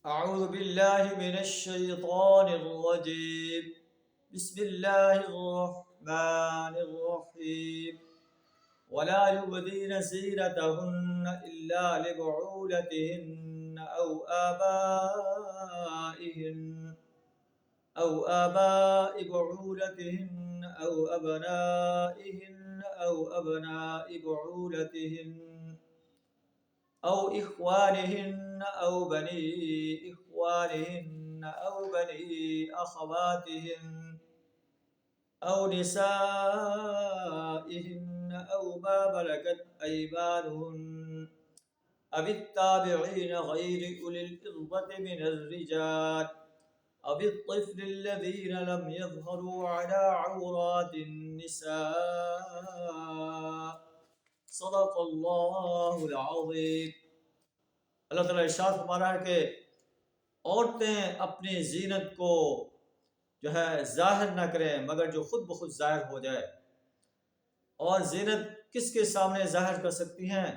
أعوذ بالله من الشيطان الرجيم. بسم الله الرحمن الرحيم. ولا يبدين زينتهن إلا لبعولتهن أو آباء بعولتهن أو أبنائهن أو أبناء بعولتهن أو إخوانهن أو بني إخوانهن أو بني أخواتهن أو نسائهن أو ما ملكت أيمانهن أو التابعين غير أولي الإربة من الرجال أو الطفل الذين لم يظهروا على عورات النساء. صدق اللہ العظیم. اللہ تعالیٰ ارشاد فرما رہا ہے کہ عورتیں اپنی زینت کو جو ہے ظاہر نہ کریں مگر جو خود بخود ظاہر ہو جائے. اور زینت کس کے سامنے ظاہر کر سکتی ہیں؟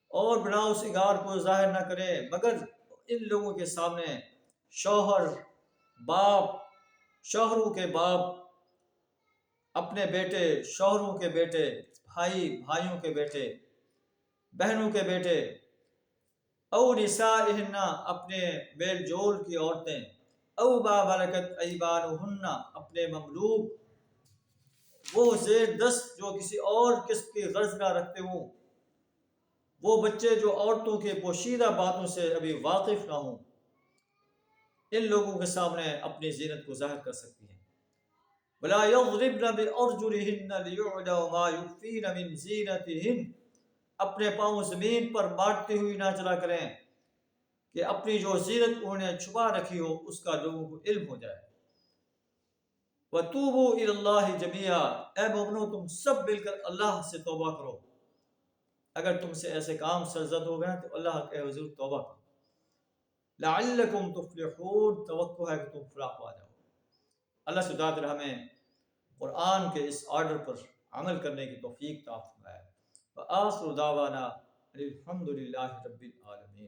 اور بناؤ سنگار کو ظاہر نہ کریں مگر ان لوگوں کے سامنے شوہر، باپ، شوہروں کے باپ، اپنے بیٹے، شوہروں کے بیٹے، بھائی، بھائیوں کے بیٹے، بہنوں کے بیٹے، او نسائہن اپنے میل جول کی عورتیں، او ما ملکت ایمانہن اپنے مملوک، وہ زیر دست جو کسی اور قسم کی غرض نہ رکھتے ہوں، وہ بچے جو عورتوں کے پوشیدہ باتوں سے ابھی واقف نہ ہوں، ان لوگوں کے سامنے اپنی زینت کو ظاہر کر سکتی ہیں. وَلَا يَضْرِبْنَ بِأَرْجُلِهِنَّ لِيُعْلَمَ مَا يُخْفِينَ مِنْ زِينَتِهِنَّ اپنے پاؤں زمین پر مارتے ہوئی نہ چلا کریں کہ اپنی جو زینت انہوں نے چھپا رکھی ہو اس کا لوگوں کو علم ہو جائے. وَتُوبُوا إِلَى اللَّهِ جَمِيعًا اے مومنو تم سب مل کر اللہ سے توبہ کرو. اگر تم سے ایسے کام سرزد ہو گئے تو اللہ کے حضور توبہ کرو. لَعَلَّكُمْ تُفْلِحُونَ توقع ہے کہ تم فلاح پا جاؤ. اللہ سے دعا ہمیں قرآن کے اس آرڈر پر عمل کرنے کی توفیق عطا فرمائے. وآخر دعوانا الحمد للہ رب العالمین.